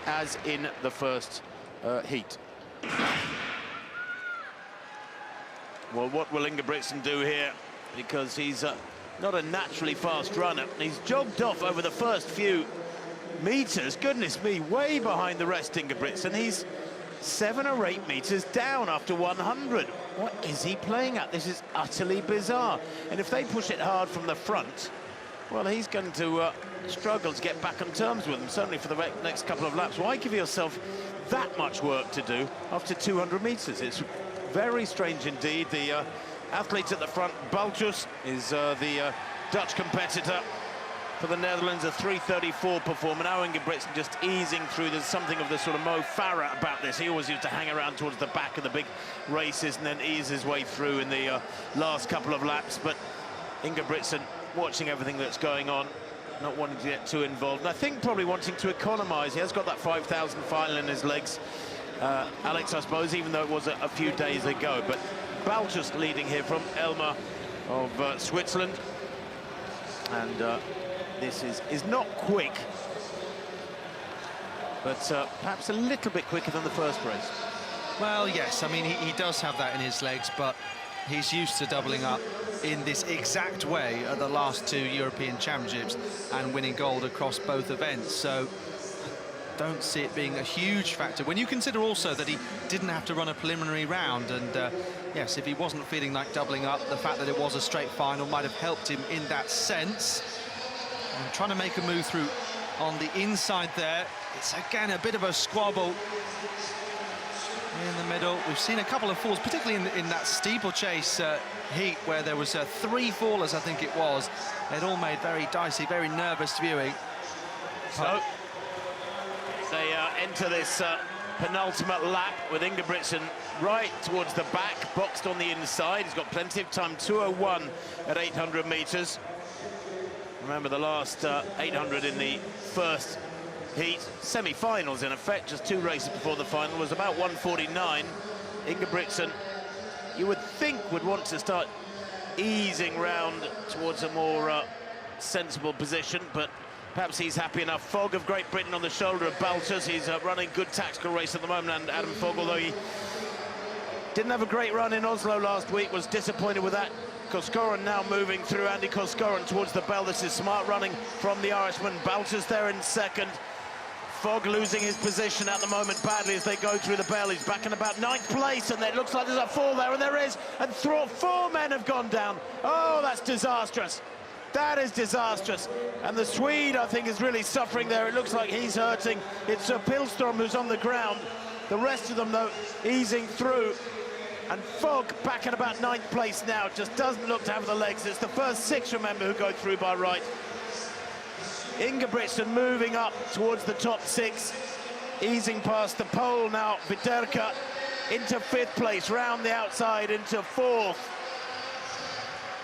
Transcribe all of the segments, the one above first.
as in the first heat. Well, what will Ingebrigtsen do here? Because he's not a naturally fast runner. He's jogged off over the first few meters. Goodness me, way behind the rest, Ingebrigtsen. He's 7 or 8 meters down after 100. What is he playing at? This is utterly bizarre. And if they push it hard from the front, well, he's going to struggle to get back on terms with them, certainly for the next couple of laps. Why give yourself that much work to do after 200 meters? It's very strange indeed. The athlete at the front, Baltus, is the Dutch competitor for the Netherlands, a 3:34 performer. Now Ingebrigtsen just easing through. There's something of the sort of Mo Farah about this. He always used to hang around towards the back of the big races and then ease his way through in the last couple of laps. But Ingebrigtsen watching everything that's going on, not wanting to get too involved, and I think probably wanting to economise. He has got that 5,000 final in his legs, Alex, I suppose, even though it was a few days ago. But Baltus leading here from Elma of Switzerland, and this is not quick, but perhaps a little bit quicker than the first race. Well, yes, I mean, he does have that in his legs, but he's used to doubling up in this exact way at the last 2 European Championships and winning gold across both events. So don't see it being a huge factor when you consider also that he didn't have to run a preliminary round. And yes, if he wasn't feeling like doubling up, the fact that it was a straight final might have helped him in that sense. And trying to make a move through on the inside there. It's again a bit of a squabble in the middle. We've seen a couple of falls, particularly in that steeplechase heat, where there was 3 fallers, I think it was. It all made very dicey, very nervous viewing. So they enter this penultimate lap with Ingebrigtsen right towards the back, boxed on the inside. He's got plenty of time, 2:01 at 800 meters. Remember the last 800 in the first heat, semi-finals in effect, just 2 races before the final, was about 1:49. Ingebrigtsen, you would think, would want to start easing round towards a more sensible position, but perhaps he's happy enough. Fogg of Great Britain on the shoulder of Baltus. He's running good tactical race at the moment, and Adam Fogg, although he didn't have a great run in Oslo last week, was disappointed with that. Koskoren now moving through, Andy Koskoren towards the bell. This is smart running from the Irishman. Baltus there in second. Fogg losing his position at the moment badly as they go through the bell. He's back in about 9th place, and it looks like there's a fall there, and there is. And 4 men have gone down. Oh, that's disastrous. That is disastrous. And the Swede, I think, is really suffering there. It looks like he's hurting. It's Pilstrom who's on the ground. The rest of them, though, easing through. And Fogg back in about 9th place now, just doesn't look to have the legs. It's the first 6, remember, who go through by right. Ingebrigtsen moving up towards the top 6, easing past the pole now. Viterka into 5th place, round the outside into 4th.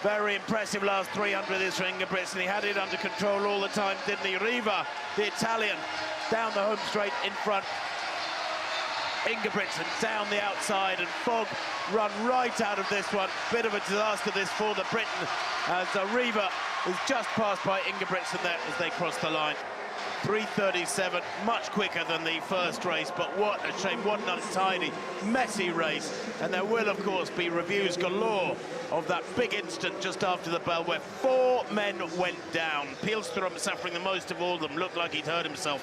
Very impressive last 300 is for Ingebrigtsen. He had it under control all the time, didn't he? Riva, the Italian, down the home straight in front. Ingebrigtsen down the outside, and Fogg run right out of this one. Bit of a disaster this for the Briton, as Riva is just passed by Ingebrigtsen there as they cross the line. 3:37, much quicker than the first race, but what a shame, what an untidy, messy race. And there will, of course, be reviews galore of that big instant just after the bell where 4 men went down. Pilstrom suffering the most of all of them, looked like he'd hurt himself.